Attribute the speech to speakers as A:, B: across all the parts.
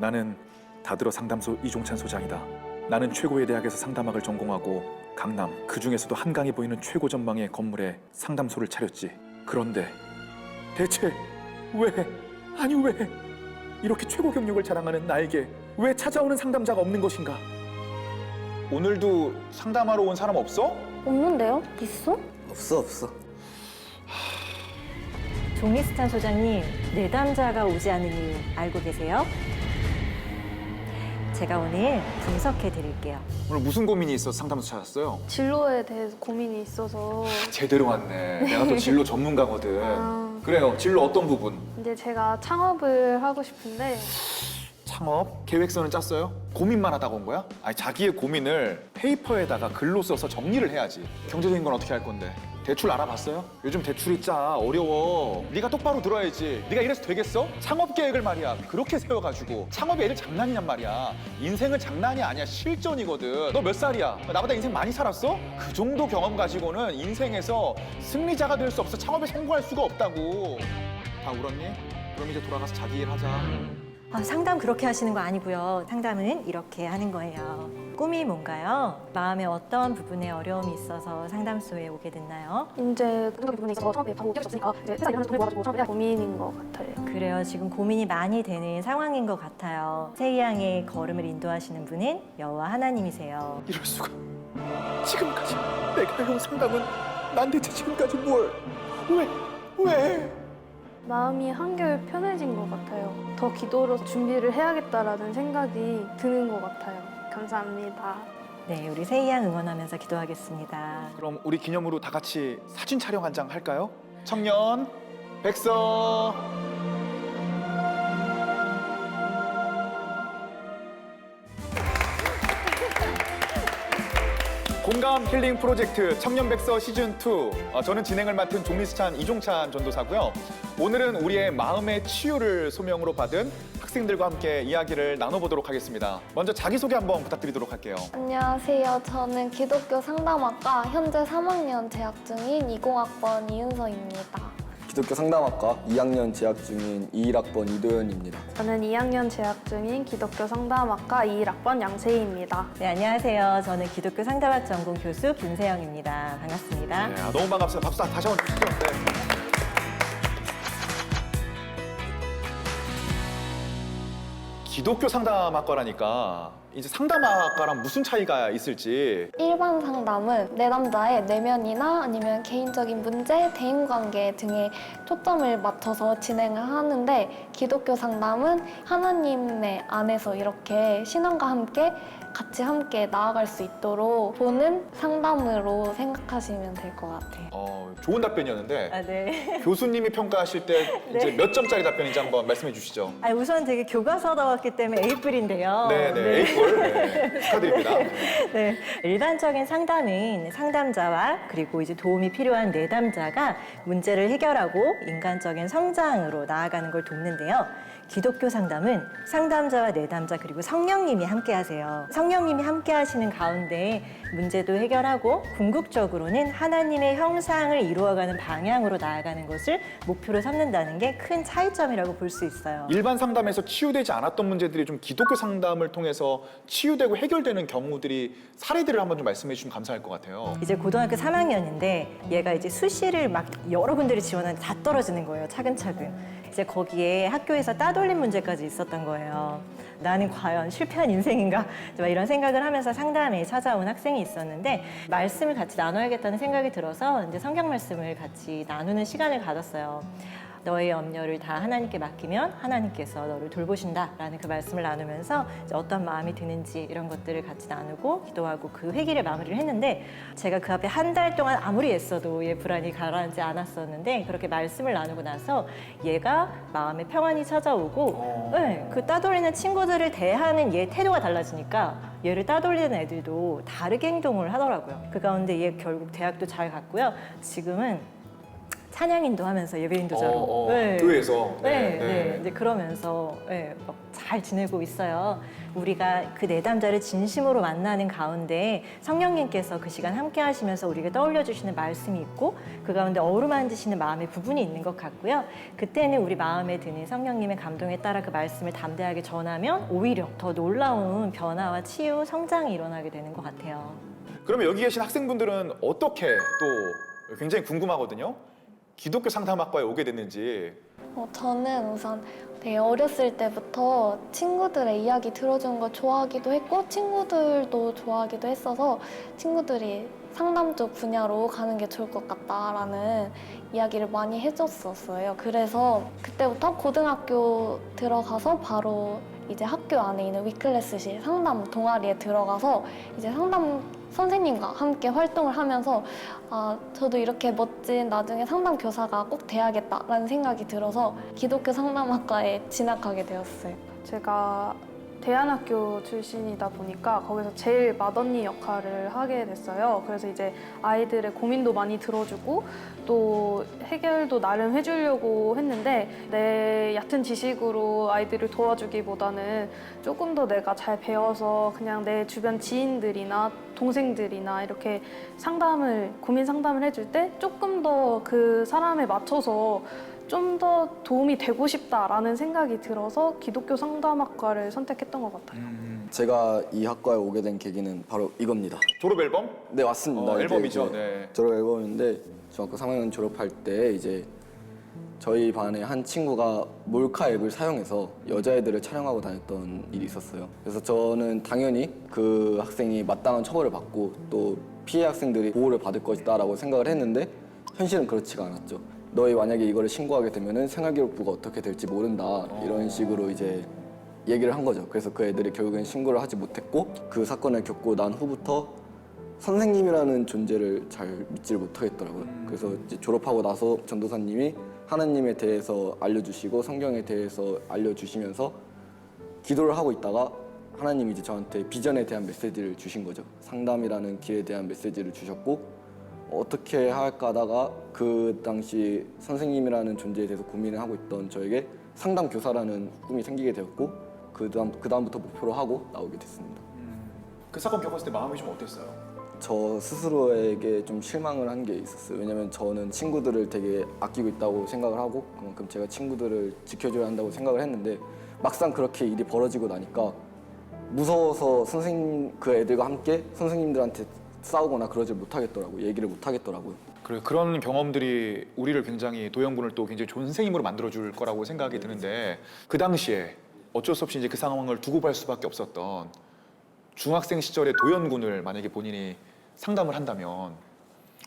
A: 나는 다들어 상담소 이종찬 소장이다. 나는 최고의 대학에서 상담학을 전공하고 강남, 그 중에서도 한강이 보이는 최고 전망의 건물에 상담소를 차렸지. 그런데 대체 왜, 아니 왜 이렇게 최고 경력을 자랑하는 나에게 왜 찾아오는 상담자가 없는 것인가?
B: 오늘도 상담하러 온 사람 없어?
C: 없는데요? 있어?
D: 없어.
E: 종리스탄 소장님, 내담자가 오지 않은 이유 알고 계세요? 제가 오늘 분석해 드릴게요.
B: 오늘 무슨 고민이 있어서 상담소 찾았어요?
C: 진로에 대해서 고민이 있어서
B: 제대로 왔네. 내가 또 진로 전문가거든. 그래요. 진로 어떤 부분?
C: 이제 제가 창업을 하고 싶은데
B: 창업? 계획서는 짰어요? 고민만 하다가 온 거야? 아니, 자기의 고민을 페이퍼에다가 글로 써서 정리를 해야지. 경제적인 건 어떻게 할 건데? 대출 알아봤어요? 요즘 대출이 어려워. 네가 똑바로 들어야지. 네가 이래서 되겠어? 창업 계획을 말이야 그렇게 세워가지고 창업이 애들 장난이냔 말이야. 인생은 장난이 아니야. 실전이거든. 너 몇 살이야? 나보다 인생 많이 살았어? 그 정도 경험 가지고는 인생에서 승리자가 될 수 없어. 창업에 성공할 수가 없다고. 다 울었니? 그럼 이제 돌아가서 자기 일 하자.
E: 상담 그렇게 하시는 거 아니고요. 상담은 이렇게 하는 거예요. 꿈이 뭔가요? 마음에 어떤 부분에 어려움이 있어서 상담소에 오게 됐나요?
C: 이제 긍정적인 부분에 있어서 창업에 바로 뛰어들 수 없으니까 이제 회사 일하면서 돈을 모아가지고 창업에 대한 고민인 것 같아요.
E: 그래요. 지금 고민이 많이 되는 상황인 것 같아요. 세이양의 걸음을 인도하시는 분은 여호와 하나님이세요.
A: 이럴 수가. 지금까지 내가 해온 상담은 난 대체 지금까지 뭘? 왜?
C: 마음이 한결 편해진 것 같아요. 더 기도로 준비를 해야겠다라는 생각이 드는 것 같아요. 감사합니다.
E: 네, 우리 세이양 응원하면서 기도하겠습니다.
B: 그럼 우리 기념으로 다 같이 사진 촬영 한 장 할까요? 청년, 백서. 공감 힐링 프로젝트 청년백서 시즌2. 저는 진행을 맡은 종리스찬 이종찬 전도사고요. 오늘은 우리의 마음의 치유를 소명으로 받은 학생들과 함께 이야기를 나눠보도록 하겠습니다. 먼저 자기소개 한번 부탁드리도록 할게요.
F: 안녕하세요. 저는 기독교 상담학과 현재 3학년 재학 중인 20학번 이은서입니다.
D: 기독교 상담학과 2학년 재학 중인 21학번 이도현입니다.
C: 저는 2학년 재학 중인 기독교 상담학과 21학번 양세희입니다.
E: 네, 안녕하세요. 저는 기독교 상담학 전공 교수 김세영입니다. 반갑습니다.
B: 네, 너무 반갑습니다. 박수 다시 한번 주시죠. 네. 기독교 상담학과라니까 이제 상담학과랑 무슨 차이가 있을지.
F: 일반 상담은 내담자의 내면이나 아니면 개인적인 문제, 대인관계 등에 초점을 맞춰서 진행을 하는데, 기독교 상담은 하나님의 안에서 이렇게 신앙과 같이 함께 나아갈 수 있도록 보는 상담으로 생각하시면 될 것 같아요.
B: 좋은 답변이었는데
E: 네.
B: 교수님이 평가하실 때 이제 몇 점짜리 답변인지 한번 말씀해 주시죠.
E: 우선 되게 교과서다웠기 때문에 A뿔인데요.
B: 네네, A골. 네, 축하드립니다.
E: 네, 일반적인 상담은 상담자와 그리고 이제 도움이 필요한 내담자가 문제를 해결하고 인간적인 성장으로 나아가는 걸 돕는데요. 기독교 상담은 상담자와 내담자 그리고 성령님이 함께 하세요. 성령님이 함께 하시는 가운데 문제도 해결하고 궁극적으로는 하나님의 형상을 이루어가는 방향으로 나아가는 것을 목표로 삼는다는 게 큰 차이점이라고 볼 수 있어요.
B: 일반 상담에서 치유되지 않았던 문제들이 좀 기독교 상담을 통해서 치유되고 해결되는 경우들이 사례들을 한번 좀 말씀해 주시면 감사할 것 같아요.
E: 이제 고등학교 3학년인데 얘가 이제 수시를 막 여러 군데를 지원하는데 다 떨어지는 거예요. 차근차근. 이제 거기에 학교에서 따돌림 문제까지 있었던 거예요. 나는 과연 실패한 인생인가? 막 이런 생각을 하면서 상담에 찾아온 학생이 있었는데, 말씀을 같이 나눠야겠다는 생각이 들어서 이제 성경 말씀을 같이 나누는 시간을 가졌어요. 너의 염려를 다 하나님께 맡기면 하나님께서 너를 돌보신다라는 그 말씀을 나누면서 이제 어떤 마음이 드는지 이런 것들을 같이 나누고 기도하고 그 회기를 마무리를 했는데, 제가 그 앞에 한 달 동안 아무리 애써도 얘 불안이 가라앉지 않았었는데, 그렇게 말씀을 나누고 나서 얘가 마음의 평안이 찾아오고 네, 그 따돌리는 친구들을 대하는 얘 태도가 달라지니까 얘를 따돌리는 애들도 다르게 행동을 하더라고요. 그 가운데 얘 결국 대학도 잘 갔고요. 지금은 찬양인도 하면서 예배 인도자로.
B: 교회에서.
E: 네. 이제 그러면서 막 잘 지내고 있어요. 우리가 그 내담자를 진심으로 만나는 가운데 성령님께서 그 시간 함께 하시면서 우리가 떠올려 주시는 말씀이 있고 그 가운데 어루만지시는 마음의 부분이 있는 것 같고요. 그때는 우리 마음에 드는 성령님의 감동에 따라 그 말씀을 담대하게 전하면 오히려 더 놀라운 변화와 치유, 성장이 일어나게 되는 것 같아요.
B: 그러면 여기 계신 학생분들은 어떻게 또 굉장히 궁금하거든요. 기독교 상담학과에 오게 됐는지.
F: 저는 우선 되게 어렸을 때부터 친구들의 이야기 들어주는 걸 좋아하기도 했고 친구들도 좋아하기도 했어서 친구들이 상담 쪽 분야로 가는 게 좋을 것 같다라는 이야기를 많이 해줬었어요. 그래서 그때부터 고등학교 들어가서 바로 이제 학교 안에 있는 위클래스실 상담 동아리에 들어가서 이제 상담 선생님과 함께 활동을 하면서 저도 이렇게 멋진 나중에 상담 교사가 꼭 돼야겠다라는 생각이 들어서 기독교 상담학과에 진학하게 되었어요.
C: 제가 대안학교 출신이다 보니까 거기서 제일 맏언니 역할을 하게 됐어요. 그래서 이제 아이들의 고민도 많이 들어주고 또 해결도 나름 해주려고 했는데 내 얕은 지식으로 아이들을 도와주기보다는 조금 더 내가 잘 배워서 그냥 내 주변 지인들이나 동생들이나 이렇게 고민 상담을 해줄 때 조금 더 그 사람에 맞춰서 좀 더 도움이 되고 싶다라는 생각이 들어서 기독교 상담학과를 선택했던 것 같아요.
D: 제가 이 학과에 오게 된 계기는 바로 이겁니다.
B: 졸업 앨범?
D: 네, 맞습니다. 이제
B: 앨범이죠.
D: 이제
B: 네.
D: 졸업 앨범인데 중학교 3학년 졸업할 때 이제 저희 반에 한 친구가 몰카 앱을 사용해서 여자애들을 촬영하고 다녔던 일이 있었어요. 그래서 저는 당연히 그 학생이 마땅한 처벌을 받고 또 피해 학생들이 보호를 받을 것이다라고 생각을 했는데 현실은 그렇지가 않았죠. 너희 만약에 이거를 신고하게 되면은 생활기록부가 어떻게 될지 모른다 이런 식으로 이제 얘기를 한 거죠. 그래서 그 애들이 결국엔 신고를 하지 못했고 그 사건을 겪고 난 후부터 선생님이라는 존재를 잘 믿지를 못하겠더라고요. 그래서 이제 졸업하고 나서 전도사님이 하나님에 대해서 알려주시고 성경에 대해서 알려주시면서 기도를 하고 있다가 하나님이 이제 저한테 비전에 대한 메시지를 주신 거죠. 상담이라는 길에 대한 메시지를 주셨고 어떻게 할까 하다가 그 당시 선생님이라는 존재에 대해서 고민을 하고 있던 저에게 상담 교사라는 꿈이 생기게 되었고 그 다음부터 목표로 하고 나오게 됐습니다.
B: 그 사건 겪었을 때 마음이 좀 어땠어요?
D: 저 스스로에게 좀 실망을 한 게 있었어요. 왜냐면 저는 친구들을 되게 아끼고 있다고 생각을 하고 그만큼 제가 친구들을 지켜줘야 한다고 생각을 했는데 막상 그렇게 일이 벌어지고 나니까 무서워서 그 애들과 함께 선생님들한테 싸우거나 그러지 못하겠더라고요. 얘기를 못하겠더라고요.
B: 그런 경험들이 우리를 굉장히 도영군을 또 굉장히 좋은 선생님으로 만들어줄 거라고 생각이 드는데 그 당시에 어쩔 수 없이 이제 그 상황을 두고 갈 수밖에 없었던 중학생 시절의 도영군을 만약에 본인이 상담을 한다면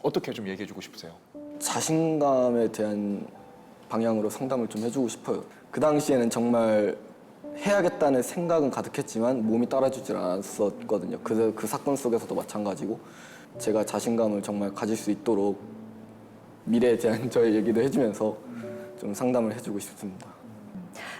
B: 어떻게 좀 얘기해주고 싶으세요?
D: 자신감에 대한 방향으로 상담을 좀 해주고 싶어요. 그 당시에는 정말 해야겠다는 생각은 가득했지만 몸이 따라주질 않았었거든요. 그 사건 속에서도 마찬가지고 제가 자신감을 정말 가질 수 있도록 미래에 대한 저의 얘기도 해주면서 좀 상담을 해주고 싶습니다.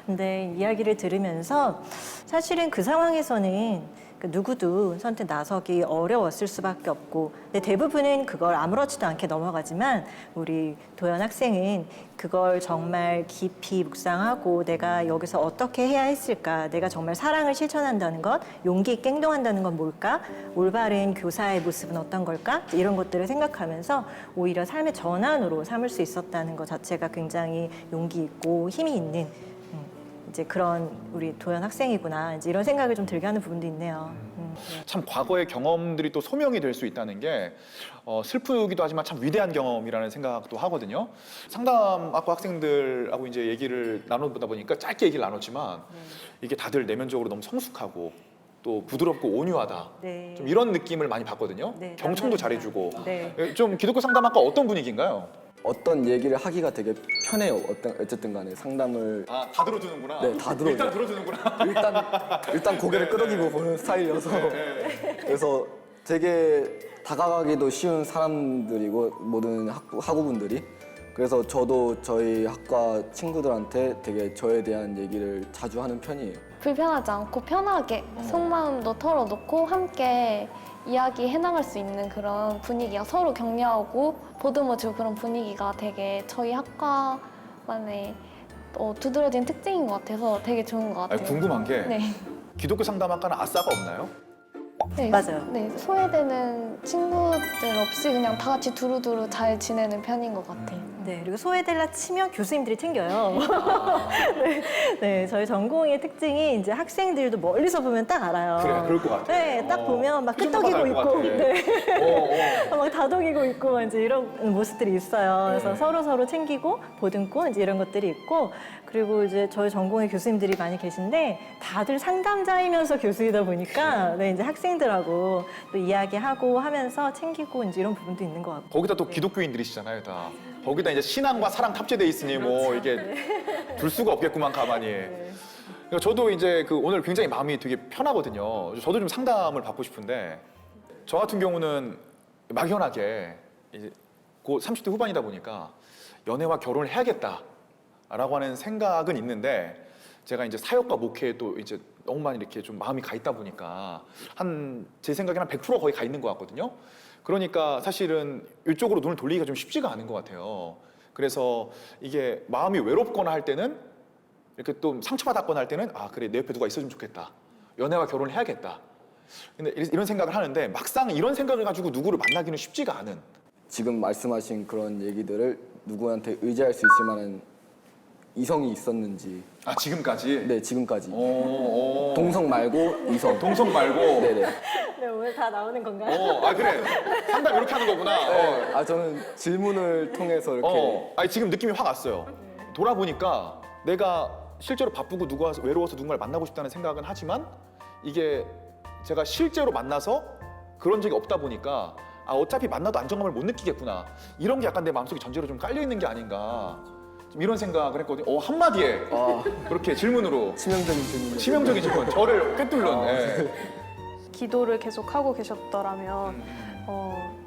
E: 근데 이야기를 들으면서 사실은 그 상황에서는 누구도 선택 나서기 어려웠을 수밖에 없고 근데 대부분은 그걸 아무렇지도 않게 넘어가지만 우리 도연 학생은 그걸 정말 깊이 묵상하고 내가 여기서 어떻게 해야 했을까 내가 정말 사랑을 실천한다는 것 용기 있게 행동한다는 건 뭘까 올바른 교사의 모습은 어떤 걸까 이런 것들을 생각하면서 오히려 삶의 전환으로 삼을 수 있었다는 것 자체가 굉장히 용기 있고 힘이 있는 이제 그런 우리 도연 학생이구나 이제 이런 생각을 좀 들게 하는 부분도 있네요.
B: 참 과거의 경험들이 또 소명이 될 수 있다는 게 슬프기도 하지만 참 위대한 경험이라는 생각도 하거든요. 상담학과 학생들하고 이제 얘기를 나눠보다 보니까 짧게 얘기를 나눴지만 이게 다들 내면적으로 너무 성숙하고 또 부드럽고 온유하다.
E: 네.
B: 좀 이런 느낌을 많이 받거든요.
E: 네,
B: 경청도
E: 맞습니다.
B: 잘해주고.
E: 네.
B: 좀 기독교 상담학과 어떤 분위기인가요?
D: 어떤 얘기를 하기가 되게 편해요. 어쨌든 간에 상담을
B: 다 들어주는구나.
D: 네, 다 들어줘요.
B: 일단 들어주는구나.
D: 일단 고개를 끄덕이고 보는 스타일이어서 그래서 되게 다가가기도 쉬운 사람들이고 모든 학우분들이 그래서 저도 저희 학과 친구들한테 되게 저에 대한 얘기를 자주 하는 편이에요.
F: 불편하지 않고 편하게 속마음도 털어놓고 함께 이야기해 나갈 수 있는 그런 분위기가 서로 격려하고 보듬어주고 그런 분위기가 되게 저희 학과만의 두드러진 특징인 것 같아서 되게 좋은 것 같아요.
B: 아니, 궁금한 게
F: 네.
B: 기독교 상담학과는 아싸가 없나요?
F: 네,
E: 맞아요.
F: 네, 소외되는 친구들 없이 그냥 다 같이 두루두루 잘 지내는 편인 것 같아요.
E: 네, 그리고 소외될라 치면 교수님들이 챙겨요. 네, 저희 전공의 특징이 이제 학생들도 멀리서 보면 딱 알아요.
B: 그래, 그럴 것 같아.
E: 네, 딱 보면 막
B: 표정만
E: 끄덕이고
B: 봐도 알
E: 있고,
B: 것 같아.
E: 네. 막 다독이고 있고 막 이제 이런 모습들이 있어요. 그래서 서로 챙기고 보듬고 이제 이런 것들이 있고, 그리고 이제 저희 전공의 교수님들이 많이 계신데 다들 상담자이면서 교수이다 보니까 네, 이제 학생들하고 또 이야기하고 하면서 챙기고 이제 이런 부분도 있는 것 같고.
B: 거기다 또 기독교인들이시잖아요, 다. 거기다 이제 신앙과 사랑 탑재돼 있으니 뭐 이게 둘 수가 없겠구만 가만히. 그러니까 저도 이제 그 오늘 굉장히 마음이 되게 편하거든요. 저도 좀 상담을 받고 싶은데 저 같은 경우는 막연하게 이제 곧 30대 후반이다 보니까 연애와 결혼을 해야겠다라고 하는 생각은 있는데 제가 이제 사역과 목회에 또 이제 너무 많이 이렇게 좀 마음이 가 있다 보니까 제 생각에는 한 100% 거의 가 있는 것 같거든요. 그러니까 사실은 이쪽으로 눈을 돌리기가 좀 쉽지가 않은 것 같아요. 그래서 이게 마음이 외롭거나 할 때는 이렇게 또 상처받았거나 할 때는 아 그래 내 옆에 누가 있어주면 좋겠다. 연애와 결혼을 해야겠다. 근데 이런 생각을 하는데 막상 이런 생각을 가지고 누구를 만나기는 쉽지가 않은.
D: 지금 말씀하신 그런 얘기들을 누구한테 의지할 수 있을 만한 이성이 있었는지.
B: 아 지금까지?
D: 네, 지금까지.
B: 오.
D: 동성 말고 이성.
B: 동성 말고.
D: 네네.
E: 네, 오늘 다 나오는 건가요?
B: 아 그래. 상담 이렇게 하는 거구나.
D: 아, 저는 질문을 통해서 이렇게.
B: 아니 지금 느낌이 확 왔어요. 돌아보니까 내가 실제로 바쁘고 외로워서 누군가를 만나고 싶다는 생각은 하지만 이게 제가 실제로 만나서 그런 적이 없다 보니까 아 어차피 만나도 안정감을 못 느끼겠구나. 이런 게 약간 내 마음속에 전제로 좀 깔려 있는 게 아닌가. 좀 이런 생각을 했거든요. 한마디에
D: 아,
B: 그렇게 질문으로
D: 치명적인 질문.
B: 치명적인 질문. 저를 꿰뚫는. 예.
C: 기도를 계속 하고 계셨더라면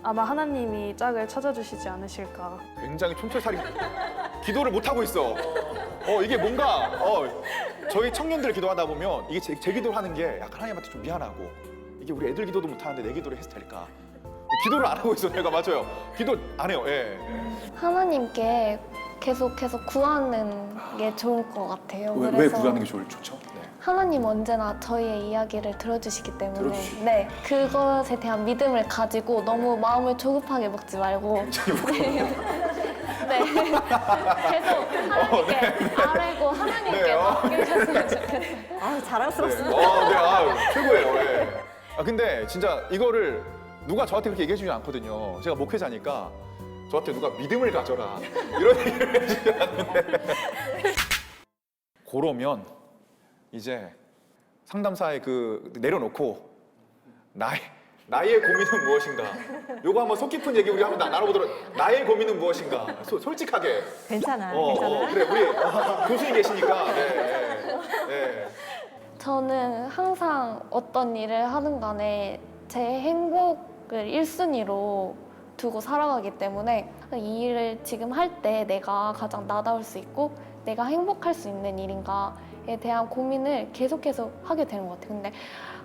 C: 아마 하나님이 짝을 찾아주시지 않으실까.
B: 굉장히 촌철살인 기도를 못 하고 있어. 이게 뭔가 저희 청년들 기도하다 보면 이게 제 기도를 하는 게 약간 하나님한테 좀 미안하고 이게 우리 애들 기도도 못 하는데 내 기도를 해서 될까? 기도를 안 하고 있어. 내가 맞아요. 기도 안 해요. 예.
F: 하나님께 계속해서 구하는 게 좋을 것 같아요.
B: 왜 구하는 게 좋죠? 네.
F: 하나님 언제나 저희의 이야기를 들어주시기 때문에
B: 들어주시죠.
F: 네 그것에 대한 믿음을 가지고 너무 마음을 조급하게 먹지 말고 네 계속 하나님께 아뢰고 하나님께
B: 네,
F: 맡기셨으면 좋겠어요.
E: 아, 자랑스럽습니다.
B: 네, 최고예요. 예. 근데 진짜 이거를 누가 저한테 그렇게 얘기해 주지 않거든요. 제가 목회자니까 저한테 누가 믿음을 가져라 이런 얘기를 해주지 않는데 그러면 이제 상담사에 내려놓고 나의 고민은 무엇인가? 요거 한번 속 깊은 얘기 우리 한번 나눠보도록. 나의 고민은 무엇인가? 솔직하게.
E: 괜찮아.
B: 그래 우리 교수님 계시니까. 네.
F: 저는 항상 어떤 일을 하든 간에 제 행복을 1순위로 두고 살아가기 때문에 이 일을 지금 할 때 내가 가장 나다울 수 있고 내가 행복할 수 있는 일인가에 대한 고민을 계속해서 하게 되는 것 같아요. 근데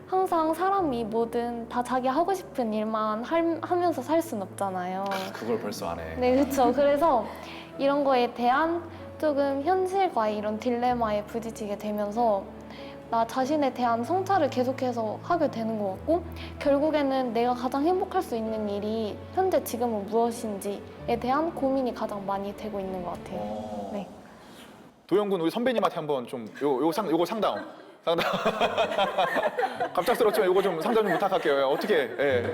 F: 항상 사람이 뭐든 다 자기 하고 싶은 일만 하면서 살 수는 없잖아요.
B: 그걸 벌써 안 해.
F: 네, 그렇죠. 그래서 이런 거에 대한 조금 현실과의 이런 딜레마에 부딪히게 되면서 나 자신에 대한 성찰을 계속해서 하게 되는 것 같고 결국에는 내가 가장 행복할 수 있는 일이 현재 지금은 무엇인지에 대한 고민이 가장 많이 되고 있는 것 같아요. 네.
B: 도영군 우리 선배님한테 한번 좀 요거 상담. 갑작스럽지만 요거 좀 상담 좀 부탁할게요. 어떻게? 예.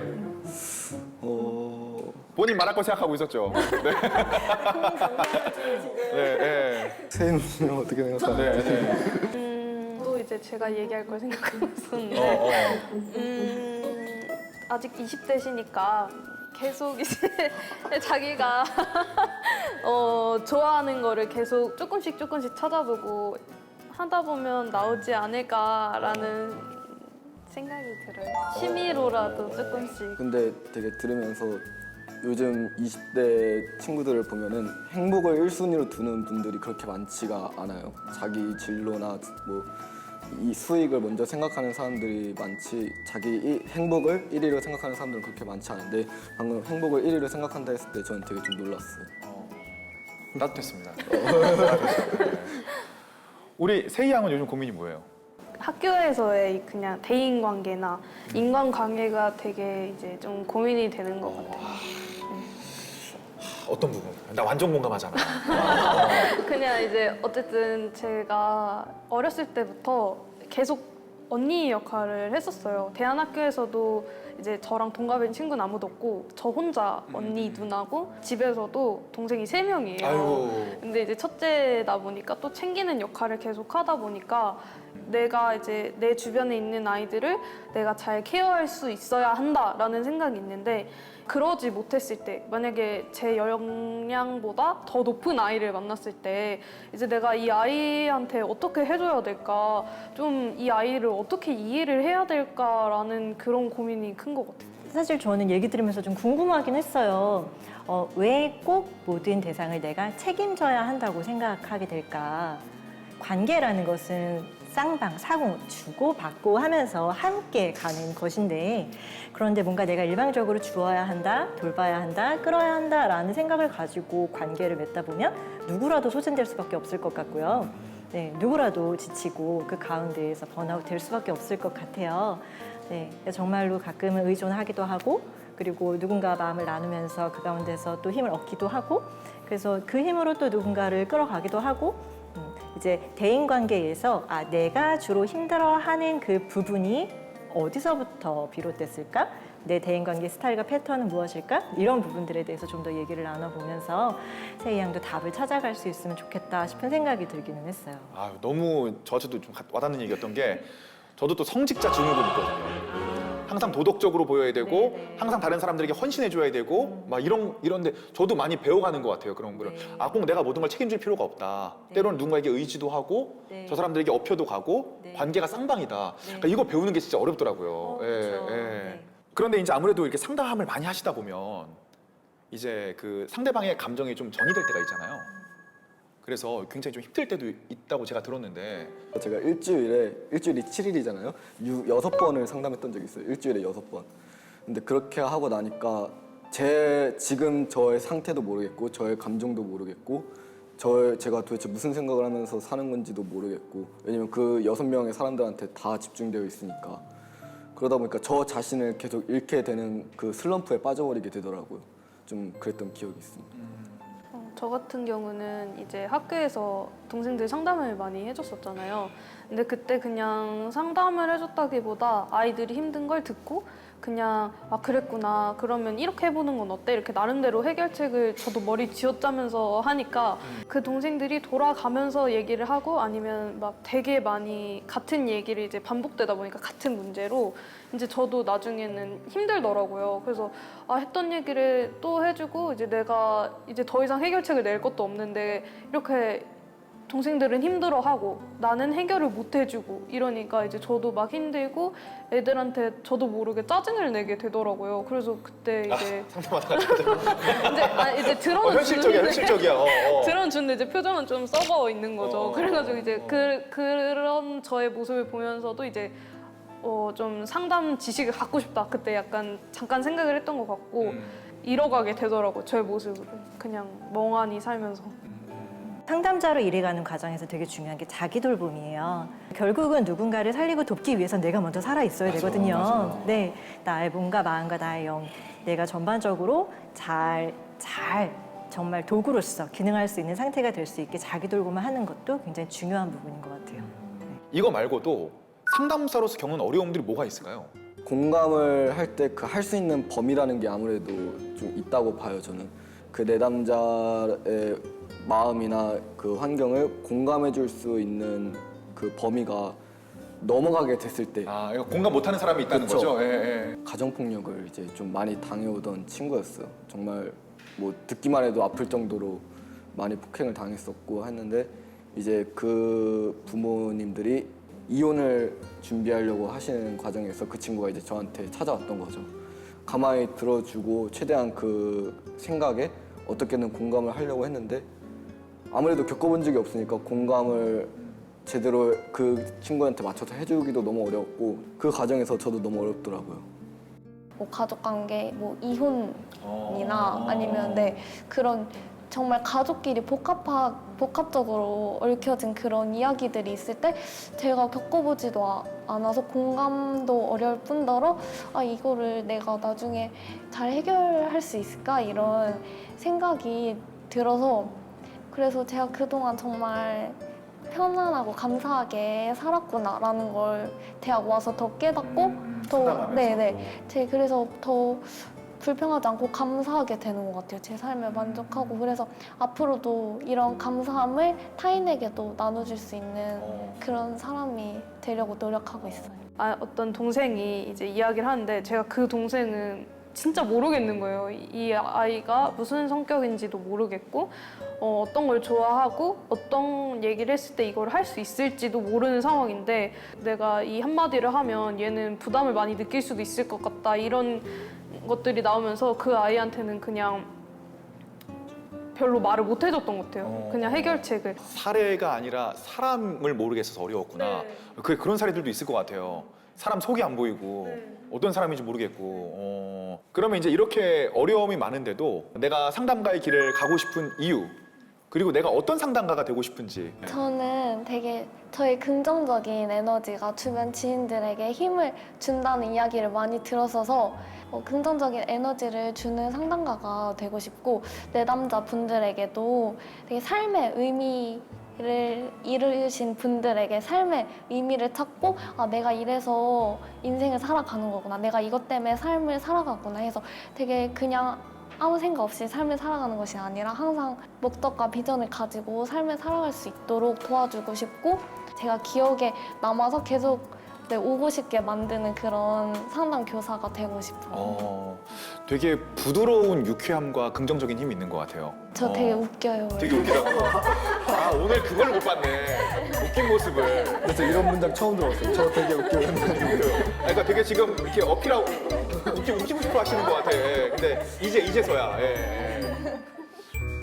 B: 본인 말할 거 생각하고 있었죠. 네.
D: 세임은 어떻게 생각하세요?
B: 네.
C: 또 이제 제가 얘기할 걸 생각하고 있었는데 아직 20대시니까 계속 이제 자기가 좋아하는 거를 계속 조금씩 찾아보고 하다 보면 나오지 않을까라는 생각이 들어요. 취미로라도 조금씩.
D: 근데 되게 들으면서 요즘 20대 친구들을 보면은 행복을 1순위로 두는 분들이 그렇게 많지가 않아요. 자기 진로나 뭐 이 수익을 먼저 생각하는 사람들이 많지 자기 행복을 1위로 생각하는 사람들은 그렇게 많지 않은데 방금 행복을 1위로 생각한다 했을 때 저는 되게 좀 놀랐어요.
B: 따뜻했습니다. 우리 세희 양은 요즘 고민이 뭐예요?
C: 학교에서의 그냥 대인 관계나 인간 관계가 되게 이제 좀 고민이 되는 것 같아요.
B: 어떤 부분? 나 완전 공감하잖아.
C: 그냥 이제 어쨌든 제가 어렸을 때부터 계속 언니 역할을 했었어요. 대안학교에서도 이제 저랑 동갑인 친구는 아무도 없고 저 혼자 언니 누나고 집에서도 동생이 3명이에요.
B: 아이고.
C: 근데 이제 첫째다 보니까 또 챙기는 역할을 계속 하다 보니까 내가 이제 내 주변에 있는 아이들을 내가 잘 케어할 수 있어야 한다라는 생각이 있는데 그러지 못했을 때 만약에 제 역량보다 더 높은 아이를 만났을 때 이제 내가 이 아이한테 어떻게 해줘야 될까 좀 이 아이를 어떻게 이해를 해야 될까라는 그런 고민이 큰 것 같아요.
E: 사실 저는 얘기 들으면서 좀 궁금하긴 했어요. 왜 꼭 모든 대상을 내가 책임져야 한다고 생각하게 될까? 관계라는 것은 쌍방, 상호, 주고받고 하면서 함께 가는 것인데 그런데 뭔가 내가 일방적으로 주어야 한다, 돌봐야 한다, 끌어야 한다라는 생각을 가지고 관계를 맺다 보면 누구라도 소진될 수밖에 없을 것 같고요. 네, 누구라도 지치고 그 가운데에서 번아웃 될 수밖에 없을 것 같아요. 네, 정말로 가끔은 의존하기도 하고 그리고 누군가 마음을 나누면서 그 가운데서 또 힘을 얻기도 하고 그래서 그 힘으로 또 누군가를 끌어가기도 하고 이제 대인관계에서 내가 주로 힘들어하는 그 부분이 어디서부터 비롯됐을까? 내 대인관계 스타일과 패턴은 무엇일까? 이런 부분들에 대해서 좀 더 얘기를 나눠보면서 세희 양도 답을 찾아갈 수 있으면 좋겠다 싶은 생각이 들기는 했어요.
B: 아, 너무 저한테도 좀 와닿는 얘기였던 게 저도 또 성직자 증후군 있거든요. 항상 도덕적으로 보여야 되고
E: 네네.
B: 항상 다른 사람들에게 헌신해줘야 되고 막 이런데 저도 많이 배워가는 것 같아요. 그런 거를.
E: 네.
B: 꼭 내가 모든 걸 책임질 필요가 없다.
E: 네.
B: 때로는 누군가에게 의지도 하고
E: 네.
B: 저 사람들에게 업혀도 가고
E: 네.
B: 관계가 쌍방이다.
E: 네.
B: 그러니까 이거 배우는 게 진짜 어렵더라고요.
E: 그렇죠. 네.
B: 그런데 이제 아무래도 이렇게 상담을 많이 하시다 보면 이제 그 상대방의 감정이 좀 전이될 때가 있잖아요. 그래서 굉장히 좀 힘들 때도 있다고 제가 들었는데
D: 제가 일주일이 7일이잖아요. 6번을 상담했던 적이 있어요. 일주일에 6번. 근데 그렇게 하고 나니까 지금 저의 상태도 모르겠고 저의 감정도 모르겠고 제가 도대체 무슨 생각을 하면서 사는 건지도 모르겠고 왜냐면 그 6명의 사람들한테 다 집중되어 있으니까 그러다 보니까 저 자신을 계속 잃게 되는 그 슬럼프에 빠져버리게 되더라고요. 좀 그랬던 기억이 있습니다.
C: 저 같은 경우는 이제 학교에서 동생들 상담을 많이 해줬었잖아요. 근데 그때 그냥 상담을 해줬다기보다 아이들이 힘든 걸 듣고 그냥 그랬구나 그러면 이렇게 해보는 건 어때? 이렇게 나름대로 해결책을 저도 머리 쥐어짜면서 하니까 그 동생들이 돌아가면서 얘기를 하고 아니면 막 되게 많이 같은 얘기를 이제 반복되다 보니까 같은 문제로 이제 저도 나중에는 힘들더라고요. 그래서 했던 얘기를 또 해주고 이제 내가 이제 더 이상 해결책을 낼 것도 없는데 이렇게 동생들은 힘들어하고 나는 해결을 못 해주고 이러니까 이제 저도 막 힘들고 애들한테 저도 모르게 짜증을 내게 되더라고요. 그래서 그때 이제
B: 상담하다가
C: 이제 들어는
B: 현실적이야.
C: 들어는 주는데 이제 표정은 좀 썩어 있는 거죠. 그래가지고 이제
B: 어.
C: 그런 저의 모습을 보면서도 이제 좀 상담 지식을 갖고 싶다. 그때 약간 잠깐 생각을 했던 것 같고 잃어가게 되더라고요. 제 모습을 그냥 멍하니 살면서.
E: 상담자로 일해가는 과정에서 되게 중요한 게 자기 돌봄이에요. 결국은 누군가를 살리고 돕기 위해서 내가 먼저 살아 있어야 되거든요.
B: 맞아.
E: 네, 나의 몸과 마음과 나의 영, 내가 전반적으로 잘 정말 도구로서 기능할 수 있는 상태가 될 수 있게 자기 돌봄을 하는 것도 굉장히 중요한 부분인 것 같아요.
B: 이거 말고도 상담사로서 겪는 어려움들이 뭐가 있을까요?
D: 공감을 할 때 그 할 수 있는 범위라는 게 아무래도 좀 있다고 봐요. 저는 그 내담자의 마음이나 그 환경을 공감해 줄 수 있는 그 범위가 넘어가게 됐을 때
B: 이거 공감 못하는 사람이 있다는
D: 그쵸.
B: 거죠? 예.
D: 가정폭력을 이제 좀 많이 당해오던 친구였어요. 정말 뭐 듣기만 해도 아플 정도로 많이 폭행을 당했었고 했는데 이제 그 부모님들이 이혼을 준비하려고 하시는 과정에서 그 친구가 이제 저한테 찾아왔던 거죠. 가만히 들어주고 최대한 그 생각에 어떻게든 공감을 하려고 했는데 아무래도 겪어본 적이 없으니까 공감을 제대로 그 친구한테 맞춰서 해주기도 너무 어려웠고 그 과정에서 저도 너무 어렵더라고요.
F: 뭐 가족관계, 뭐 이혼이나 아니면 네 그런 정말 가족끼리 복합적으로 얽혀진 그런 이야기들이 있을 때 제가 겪어보지도 않아서 공감도 어려울 뿐더러 이거를 내가 나중에 잘 해결할 수 있을까 이런 생각이 들어서 그래서 제가 그동안 정말 편안하고 감사하게 살았구나라는 걸 대학 와서 더 깨닫고 더 제가 그래서 더 불평하지 않고 감사하게 되는 것 같아요. 제 삶에 만족하고 그래서 앞으로도 이런 감사함을 타인에게도 나눠줄 수 있는 그런 사람이 되려고 노력하고 있어요.
C: 어떤 동생이 이제 이야기를 하는데 제가 그 동생은 진짜 모르겠는 거예요. 이 아이가 무슨 성격인지도 모르겠고 어떤 걸 좋아하고 어떤 얘기를 했을 때 이걸 할 수 있을지도 모르는 상황인데 내가 이 한마디를 하면 얘는 부담을 많이 느낄 수도 있을 것 같다 이런 것들이 나오면서 그 아이한테는 그냥 별로 말을 못 해줬던 것 같아요. 그냥 해결책을.
B: 사례가 아니라 사람을 모르겠어서 어려웠구나.
C: 네.
B: 그런 사례들도 있을 것 같아요. 사람 속이 안 보이고 어떤 사람인지 모르겠고. 그러면 이제 이렇게 어려움이 많은데도 내가 상담가의 길을 가고 싶은 이유 그리고 내가 어떤 상담가가 되고 싶은지.
F: 저는 되게 저의 긍정적인 에너지가 주변 지인들에게 힘을 준다는 이야기를 많이 들었어서 긍정적인 에너지를 주는 상담가가 되고 싶고 내담자 분들에게도 되게 삶의 의미를 이루신 분들에게 삶의 의미를 찾고 내가 이래서 인생을 살아가는 거구나 내가 이것 때문에 삶을 살아가구나 해서 되게 그냥 아무 생각 없이 삶을 살아가는 것이 아니라 항상 목적과 비전을 가지고 삶을 살아갈 수 있도록 도와주고 싶고 제가 기억에 남아서 계속 오고 싶게 만드는 그런 상담 교사가 되고 싶어요.
B: 되게 부드러운 유쾌함과 긍정적인 힘이 있는 것 같아요.
F: 저 되게 웃겨요.
B: 되게 웃기다고. 오늘 그걸 못 봤네. 웃긴 모습을.
D: 그래서 이런 문장 처음 들었어요. 저 되게 웃겨요.
B: 그러니까 되게 지금 이렇게 어필하고 웃기고 싶어 하시는 것 같아. 근데 이제서야.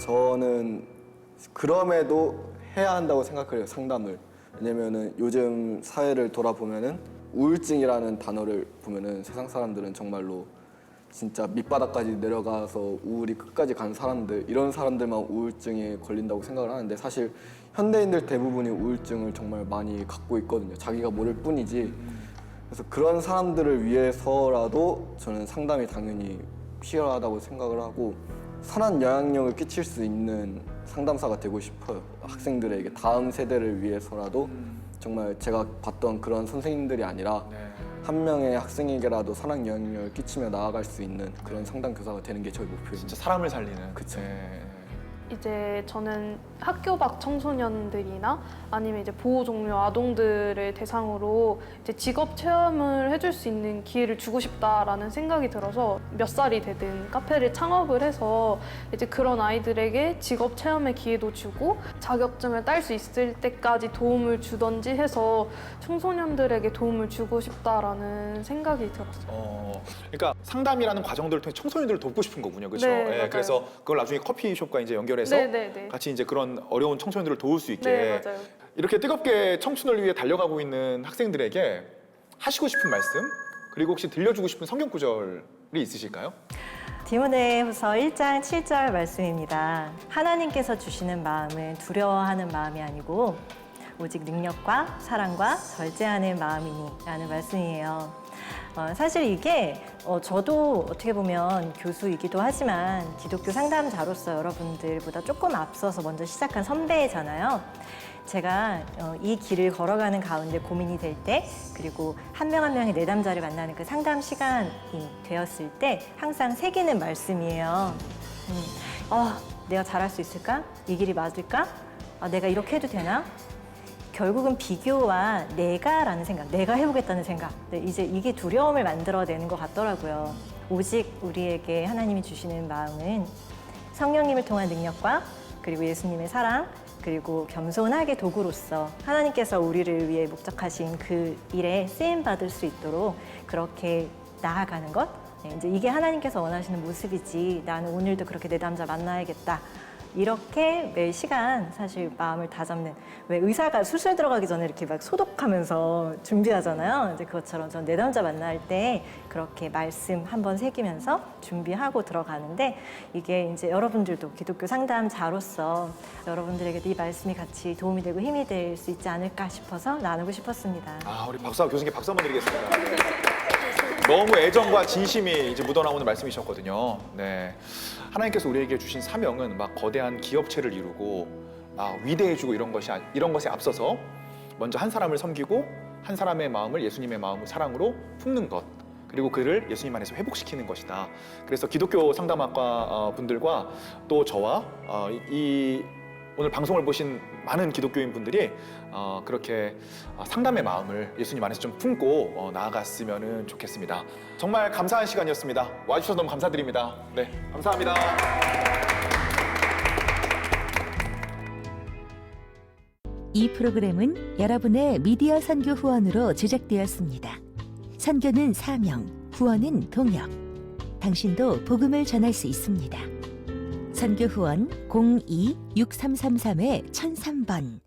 D: 저는 그럼에도 해야 한다고 생각해요, 상담을. 왜냐면은 요즘 사회를 돌아보면은 우울증이라는 단어를 보면은 세상 사람들은 정말로 진짜 밑바닥까지 내려가서 우울이 끝까지 간 사람들 이런 사람들만 우울증에 걸린다고 생각을 하는데 사실 현대인들 대부분이 우울증을 정말 많이 갖고 있거든요. 자기가 모를 뿐이지. 그래서 그런 사람들을 위해서라도 저는 상담이 당연히 필요하다고 생각을 하고 선한 영향력을 끼칠 수 있는 상담사가 되고 싶어요. 학생들에게 다음 세대를 위해서라도 정말 제가 봤던 그런 선생님들이 아니라 한 명의 학생에게라도 선한 영향력을 끼치며 나아갈 수 있는 그런 상담 교사가 되는 게 저희 목표입니다.
B: 진짜 사람을 살리는.
D: 그쵸.
C: 이제 저는 학교 밖 청소년들이나 아니면 이제 보호 종료 아동들을 대상으로 이제 직업 체험을 해줄 수 있는 기회를 주고 싶다라는 생각이 들어서 몇 살이 되든 카페를 창업을 해서 이제 그런 아이들에게 직업 체험의 기회도 주고 자격증을 딸 수 있을 때까지 도움을 주던지 해서 청소년들에게 도움을 주고 싶다라는 생각이 들었어요.
B: 그러니까 상담이라는 과정들을 통해 청소년들을 돕고 싶은 거군요, 그렇죠?
C: 네, 맞아요.
B: 그래서 그걸 나중에 커피숍과 이제 연결해서
C: 네.
B: 같이 이제 그런 어려운 청소년들을 도울 수 있게
C: 네, 맞아요.
B: 이렇게 뜨겁게 청춘을 위해 달려가고 있는 학생들에게 하시고 싶은 말씀 그리고 혹시 들려주고 싶은 성경 구절이 있으실까요?
E: 디모데후서 1장 7절 말씀입니다. 하나님께서 주시는 마음은 두려워하는 마음이 아니고 오직 능력과 사랑과 절제하는 마음이니 라는 말씀이에요. 사실 이게 저도 어떻게 보면 교수이기도 하지만 기독교 상담자로서 여러분들보다 조금 앞서서 먼저 시작한 선배잖아요. 제가 이 길을 걸어가는 가운데 고민이 될 때 그리고 한 명 한 명의 내담자를 만나는 그 상담 시간이 되었을 때 항상 새기는 말씀이에요. 내가 잘할 수 있을까? 이 길이 맞을까? 내가 이렇게 해도 되나? 결국은 비교와 내가라는 생각, 내가 해보겠다는 생각. 이제 이게 두려움을 만들어내는 것 같더라고요. 오직 우리에게 하나님이 주시는 마음은 성령님을 통한 능력과 그리고 예수님의 사랑 그리고 겸손하게 도구로서 하나님께서 우리를 위해 목적하신 그 일에 쓰임받을 수 있도록 그렇게 나아가는 것. 이제 이게 하나님께서 원하시는 모습이지 나는 오늘도 그렇게 내담자 만나야겠다. 이렇게 매 시간 사실 마음을 다잡는, 왜 의사가 수술 들어가기 전에 이렇게 막 소독하면서 준비하잖아요. 이제 그것처럼 전 내담자 만날 때 그렇게 말씀 한번 새기면서 준비하고 들어가는데, 이게 이제 여러분들도 기독교 상담자로서 여러분들에게도 이 말씀이 같이 도움이 되고 힘이 될 수 있지 않을까 싶어서 나누고 싶었습니다.
B: 아, 우리 교수님께 박수 한번 드리겠습니다. 네. 너무 애정과 진심이 이제 묻어나오는 말씀이셨거든요. 네. 하나님께서 우리에게 주신 사명은 막 거대한 기업체를 이루고 위대해지고 이런 것에 앞서서 먼저 한 사람을 섬기고 한 사람의 마음을 예수님의 마음을 사랑으로 품는 것, 그리고 그를 예수님 안에서 회복시키는 것이다. 그래서 기독교 상담학과 분들과 또 저와 오늘 방송을 보신 많은 기독교인 분들이 그렇게 상담의 마음을 예수님 안에서 좀 품고 나아갔으면 좋겠습니다. 정말 감사한 시간이었습니다. 와주셔서 너무 감사드립니다. 네, 감사합니다.
G: 이 프로그램은 여러분의 미디어 선교 후원으로 제작되었습니다. 선교는 사명, 후원은 동역. 당신도 복음을 전할 수 있습니다. 선교 후원 02-6333-1003번